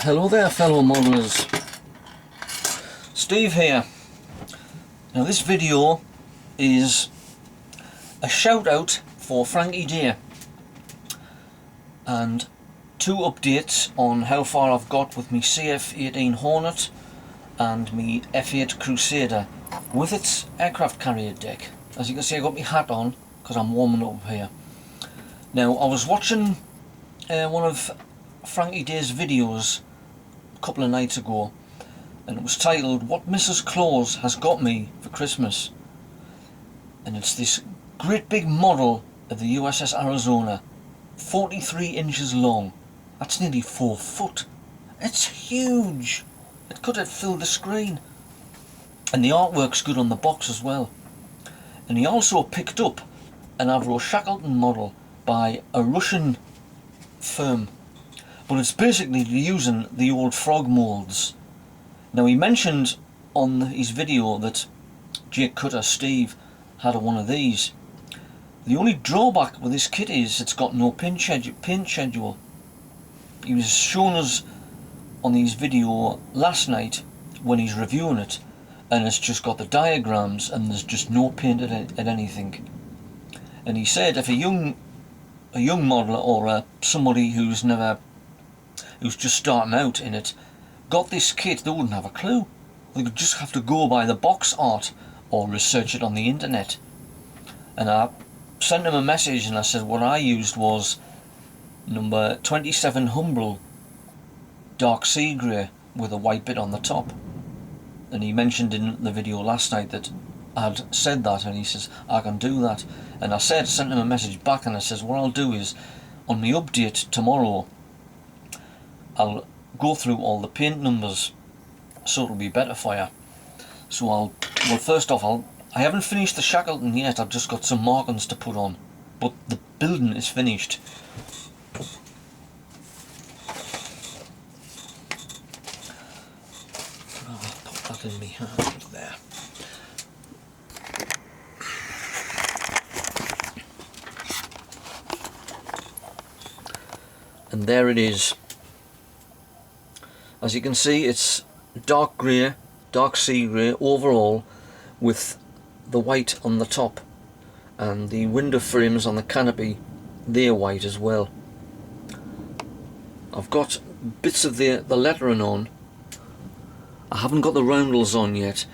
Hello there, fellow modelers. Steve here. Now this video is a shout out for Frankie Day and 2 updates on how far I've got with my CF-18 Hornet and my F8 Crusader with its aircraft carrier deck. As you can see, I got my hat on because I'm warming up here. Now I was watching one of Frankie Day's videos a couple of nights ago, and it was titled "What Mrs. Claus Has Got Me for Christmas," and it's this great big model of the USS Arizona, 43 inches long. That's nearly 4 foot. It's huge. It could have filled the screen, and the artwork's good on the box as well. And he also picked up an Avro Shackleton model by a Russian firm, but it's basically using the old frog moulds. Now he mentioned on his video that Jake Cutter Steve had one of these. The only drawback with this kit is it's got no paint schedule. He was showing us on his video last night when he's reviewing it, and it's just got the diagrams and there's just no paint at anything. And he said if a young modeler or somebody who's just starting out in it got this kit, they wouldn't have a clue. They would just have to go by the box art or research it on the internet. And I sent him a message and I said what I used was number 27 Humble dark sea grey with a white bit on the top. And he mentioned in the video last night that I'd said that, and he says I can do that. And I sent him a message back and I says what I'll do is on my update tomorrow I'll go through all the paint numbers so it'll be better for you. So first off I haven't finished the Shackleton yet. I've just got some markings to put on, but the building is finished. I'll put that in my hand there. And there it is. As you can see, it's dark grey, dark sea grey overall, with the white on the top, and the window frames on the canopy, they're white as well. I've got bits of the lettering on. I haven't got the roundels on yet.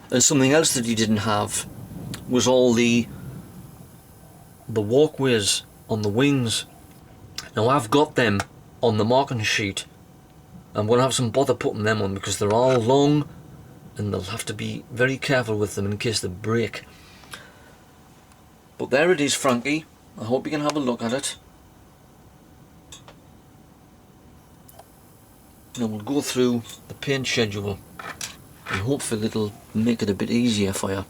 And something else that he didn't have was all the walkways on the wings. Now I've got them on the marking sheet. I'm going to have some bother putting them on because they're all long and they'll have to be very careful with them in case they break. But there it is, Frankie. I hope you can have a look at it. Now we'll go through the paint schedule and hopefully it'll make it a bit easier for you.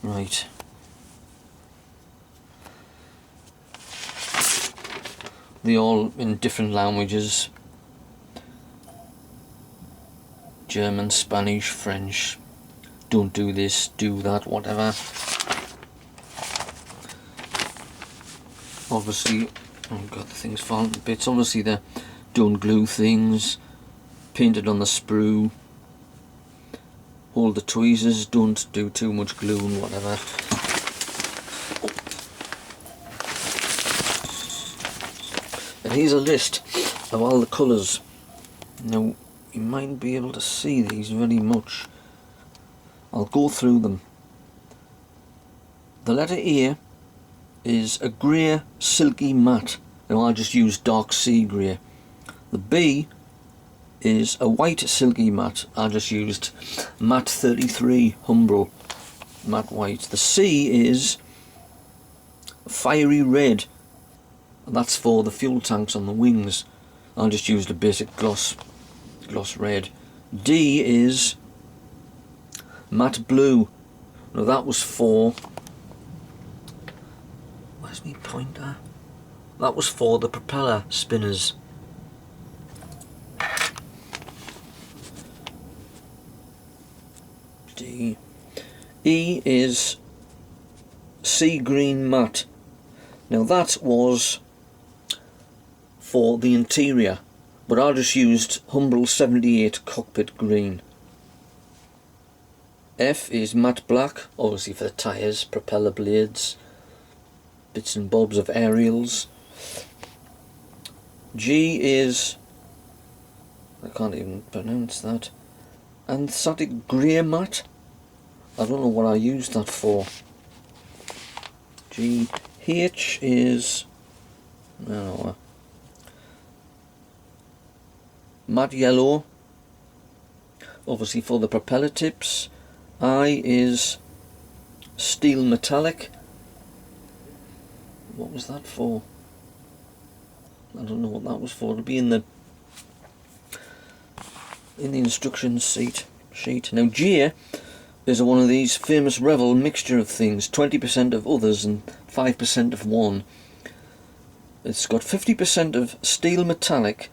Right. They're all in different languages. German, Spanish, French. Don't do this, do that, whatever. Obviously, oh god, the thing's falling to bits. Obviously the don't glue things. Painted on the sprue. Hold the tweezers, don't do too much glue and whatever. And here's a list of all the colours. Now you might be able to see these very much. I'll go through them. The letter A is a grey silky matte. Now I just use dark sea grey. The B is a white silky matte. I just used matte 33 Humble matte white. The C is fiery red. That's for the fuel tanks on the wings. I just used a basic gloss red. D is matte blue. Now that was for, where's my pointer? That was for the propeller spinners. D. E is sea green matte. Now that was for the interior, but I just used Humbrol 78 cockpit green. F is matte black, obviously for the tyres, propeller blades, bits and bobs of aerials. G is, I can't even pronounce that, Anthracic grey matte. I don't know what I used that for. G. H is, no, matte yellow, obviously for the propeller tips. I is steel metallic. What was that for? I don't know what that was for. It'll be in the instructions sheet. Now J is one of these famous Revell mixture of things, 20% of others and 5% of one. It's got 50% of steel metallic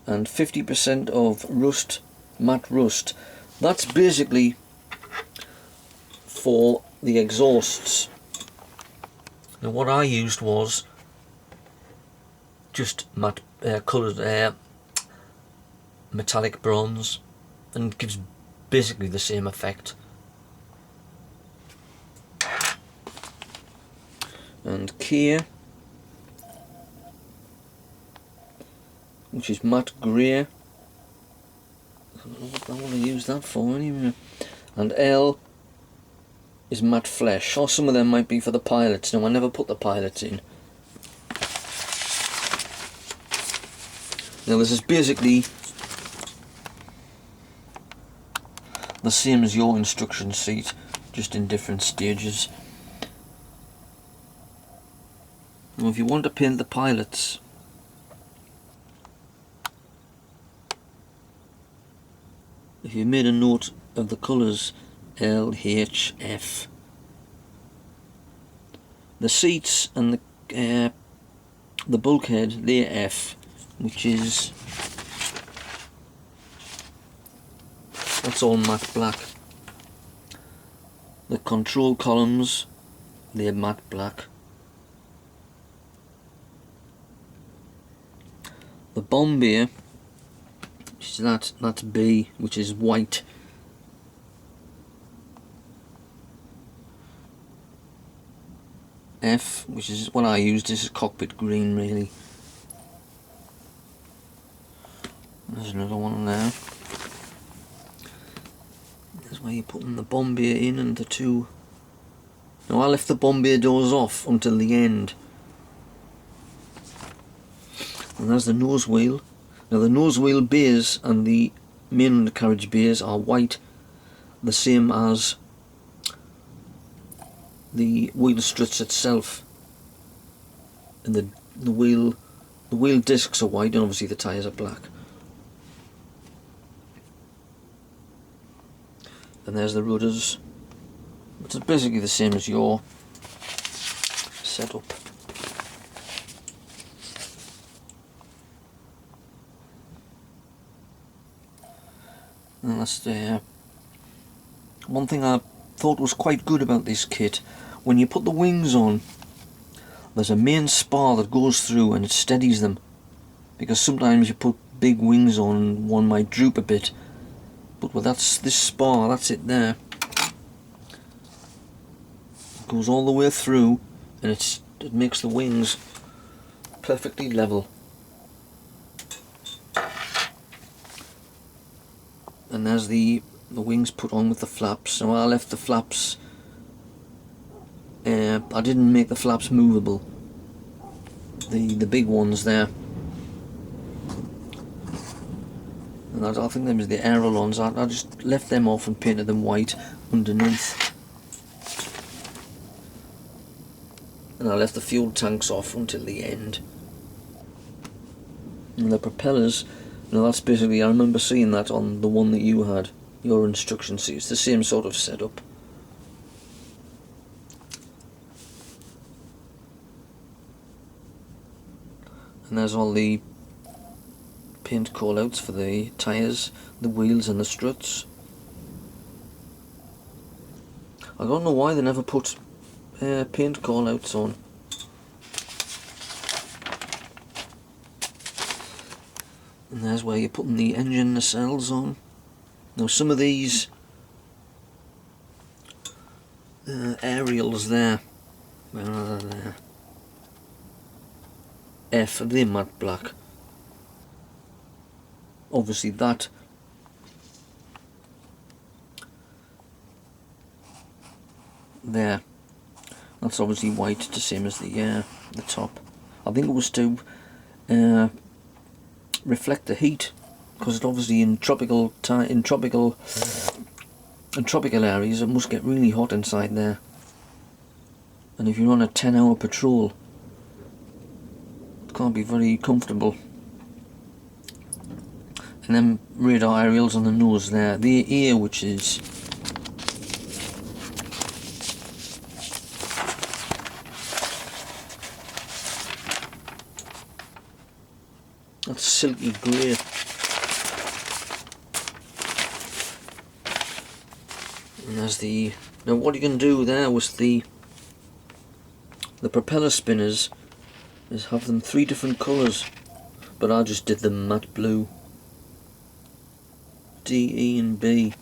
and 50% of rust, matte rust. That's basically for the exhausts. Now what I used was just matte coloured metallic bronze, and it gives basically the same effect. And K, which is matte grey. I don't know what I want to use that for anyway. And L is matte flesh, or some of them might be for the pilots. No, I never put the pilots in. Now this is basically the same as your instruction sheet, just in different stages. Now if you want to paint the pilots, if you made a note of the colours L, H, F, the seats and the bulkhead, they're F, which is, that's all matte black. The control columns, they're matte black. The Bombay, which is that's B, which is white. F, which is what I used, this is cockpit green really. There's another one there. That's where you're putting the Bombay in and the two. Now I left the Bombay doors off until the end. And there's the nose wheel. Now the nose wheel bays and the main undercarriage bays are white, the same as the wheel struts itself. And the wheel discs are white, and obviously the tyres are black. And there's the rudders, which is basically the same as your setup. And that's one thing I thought was quite good about this kit. When you put the wings on, there's a main spar that goes through and it steadies them, because sometimes you put big wings on and one might droop a bit, but with this spar, that's it there. It goes all the way through and it makes the wings perfectly level. And there's the wings put on with the flaps. So I left the flaps, I didn't make the flaps movable, the big ones there. And I think them is the ailerons. I just left them off and painted them white underneath. And I left the fuel tanks off until the end. And the propellers, now that's basically, I remember seeing that on the one that you had, your instruction sheet. It's the same sort of setup. And there's all the paint callouts for the tyres, the wheels and the struts. I don't know why they never put paint call outs on. And there's where you're putting the engine nacelles on. Now some of these aerials there, where are they there? F, they're matte black. Obviously that there, that's obviously white, the same as the top. I think it was to reflect the heat, because it obviously in tropical areas it must get really hot inside there, and if you're on a 10-hour patrol it can't be very comfortable. And then radar aerials on the nose there, the ear, which is that's silky grey. And there's the, now what you can do there with the propeller spinners is have them 3 different colours, but I just did them matte blue, D, E and B.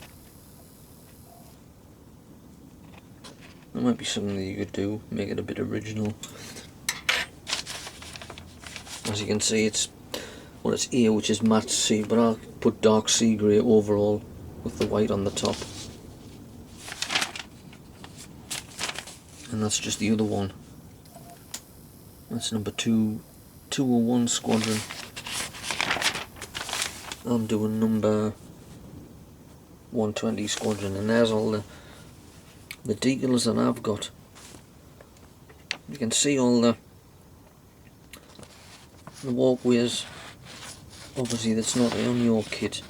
That might be something that you could do, make it a bit original. As you can see, it's, well, it's here, which is matte sea, but I'll put dark sea grey overall with the white on the top. And that's just the other one. That's number 201 squadron. I'm doing number 120 squadron, and there's all the decals that I've got. You can see all the walkways. Obviously that's not on your kit.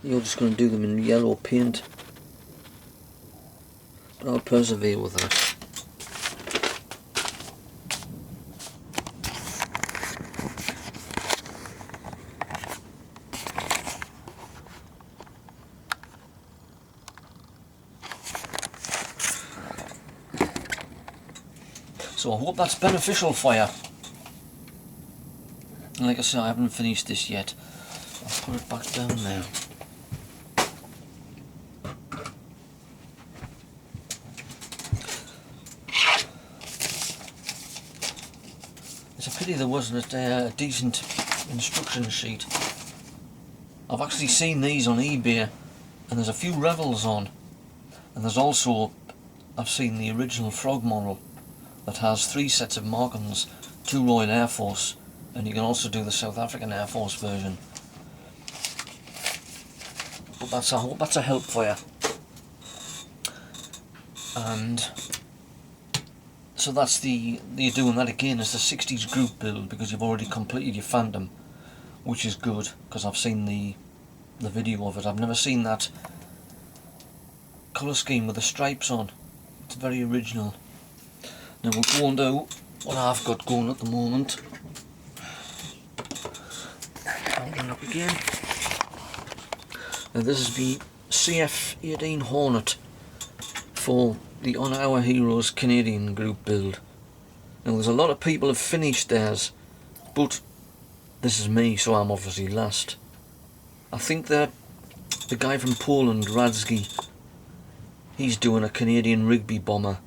You're just going to do them in yellow paint, but I'll persevere with that. So I hope that's beneficial for you. And like I said, I haven't finished this yet. I'll put it back down now. It's a pity there wasn't a decent instruction sheet. I've actually seen these on eBay, and there's a few Revels on, and there's also, I've seen the original Frog model that has 3 sets of markings, 2 Royal Air Force, and you can also do the South African Air Force version. But I hope that's a help for you. And so that's you're doing that again as the 60s group build, because you've already completed your Phantom, which is good, because I've seen the video of it. I've never seen that colour scheme with the stripes on. It's very original. Now we'll go on to what I've got going at the moment. Open up again. Now this is the CF-18 Hornet for the On Our Heroes Canadian group build. Now there's a lot of people have finished theirs, but this is me, so I'm obviously last. I think that the guy from Poland, Radzki, he's doing a Canadian Rigby bomber,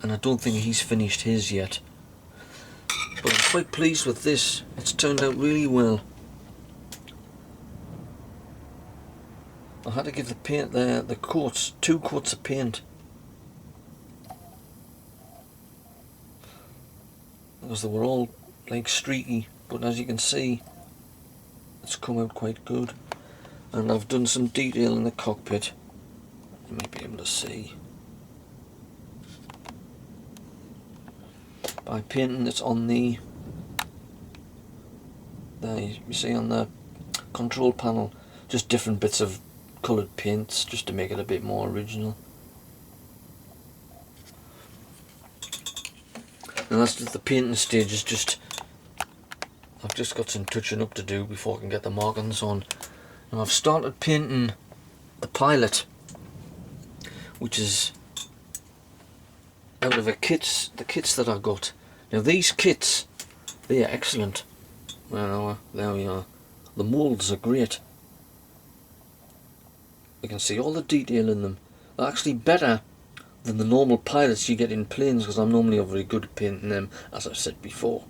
and I don't think he's finished his yet. But I'm quite pleased with this. It's turned out really well. I had to give the paint the coats 2 coats of paint, because they were all like streaky, but as you can see it's come out quite good. And I've done some detail in the cockpit, you might be able to see, by painting this on the, there you see on the control panel, just different bits of coloured paints just to make it a bit more original. And that's just the painting stage, is just, I've just got some touching up to do before I can get the markings on. And I've started painting the pilot, which is out of the kits that I got. Now these kits, they are excellent. Well, there we are. The moulds are great. You can see all the detail in them. They're actually better than the normal pilots you get in planes, because I'm normally not very good at painting them, as I've said before.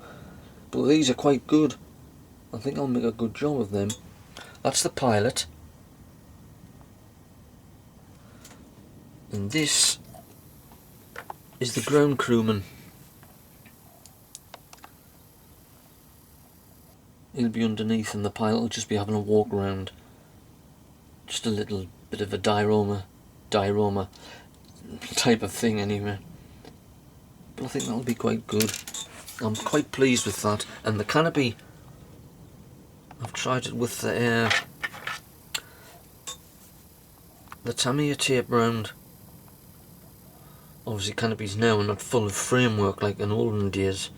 But these are quite good. I think I'll make a good job of them. That's the pilot. And this is the ground crewman. He'll be underneath and the pilot will just be having a walk around. Just a little bit of a diorama type of thing anyway. But I think that'll be quite good. I'm quite pleased with that. And the canopy, I've tried it with the Tamiya tape round. Obviously canopies now are not full of framework like in olden days.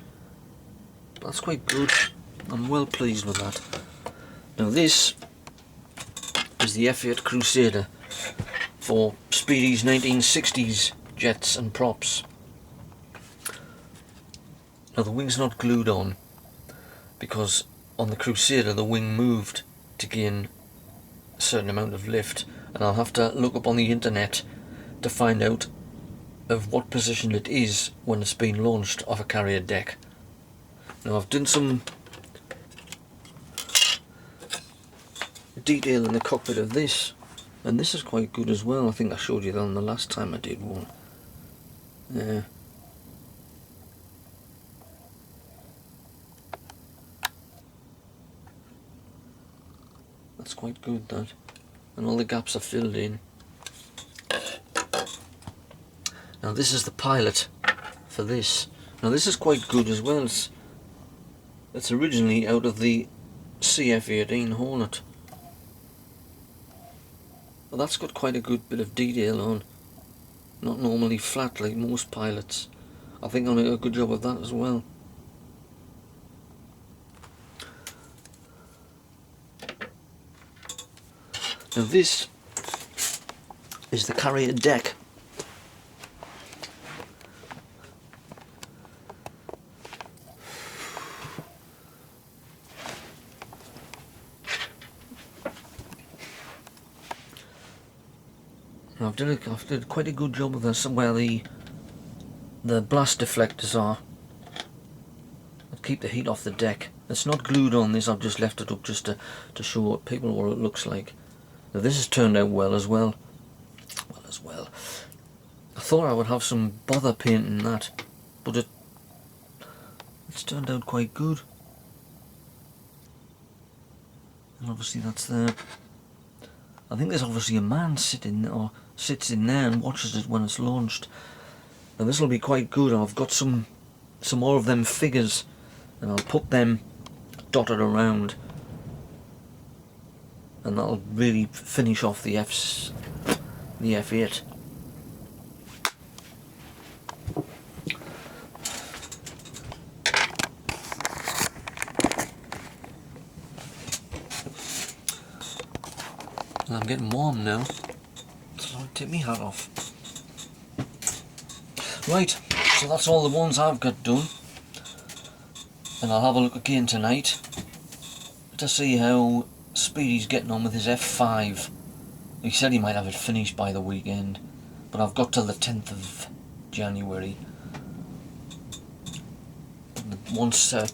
But that's quite good. I'm well pleased with that. Now this is the F8 Crusader for Speedy's 1960s jets and props. Now the wing's not glued on because on the Crusader the wing moved to gain a certain amount of lift, and I'll have to look up on the internet to find out of what position it is when it's been launched off a carrier deck. Now I've done some detail in the cockpit of this, and this is quite good as well. I think I showed you that on the last time I did one. Yeah. That's quite good, that. And all the gaps are filled in. Now this is the pilot for this. Now this is quite good as well. It's originally out of the CF-18 Hornet. Well, that's got quite a good bit of detail on. Not normally flat like most pilots. I think I'll make a good job of that as well. Now this is the carrier deck. I've done quite a good job of this, where the blast deflectors are. I'll keep the heat off the deck. It's not glued on this, I've just left it up just to show people what it looks like. Now this has turned out well as well. I thought I would have some bother painting that, but it's turned out quite good. And obviously that's there. I think there's obviously a man sits in there and watches it when it's launched. Now this will be quite good. I've got some more of them figures, and I'll put them dotted around, and that'll really finish off the F8. And I'm getting warm now, so I'll take my hat off. Right, so that's all the ones I've got done, and I'll have a look again tonight to see how Speedy's getting on with his F5. He said he might have it finished by the weekend, but I've got till the 10th of January. Once the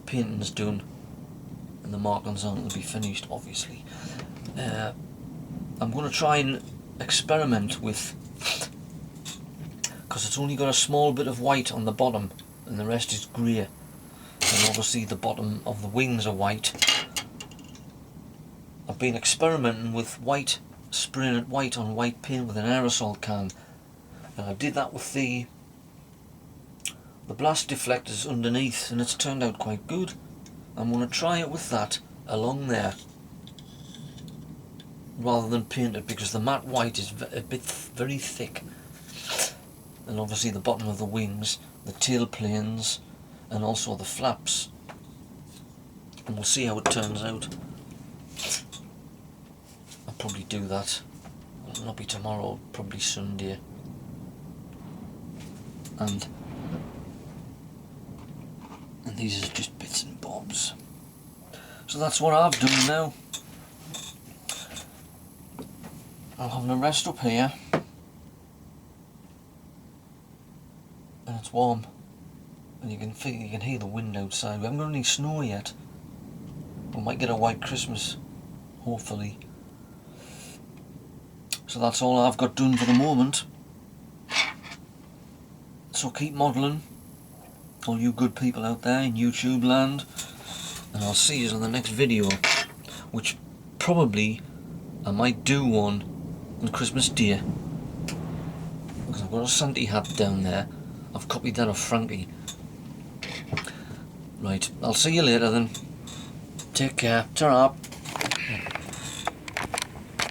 painting's done and the markings on, it'll be finished, obviously. I'm going to try and experiment with, because it's only got a small bit of white on the bottom and the rest is grey, and obviously the bottom of the wings are white. I've been experimenting with white, spraying it white on white paint with an aerosol can, and I did that with the blast deflectors underneath, and it's turned out quite good. I'm going to try it with that along there rather than paint it, because the matte white is very thick, and obviously the bottom of the wings, the tail planes, and also the flaps, and we'll see how it turns out. I'll probably do that. I'll not be tomorrow, probably Sunday. And these are just bits and bobs. So that's what I've done now. I'm having a rest up here, and it's warm, and you can hear the wind outside. We haven't got any snow yet. We might get a white Christmas, hopefully. So that's all I've got done for the moment. So keep modelling, all you good people out there in YouTube land, and I'll see you on the next video, which probably I might do one on Christmas Day, because I've got a Santa hat down there. I've copied that off Frankie. Right, I'll see you later then. Take care. Ta-ra.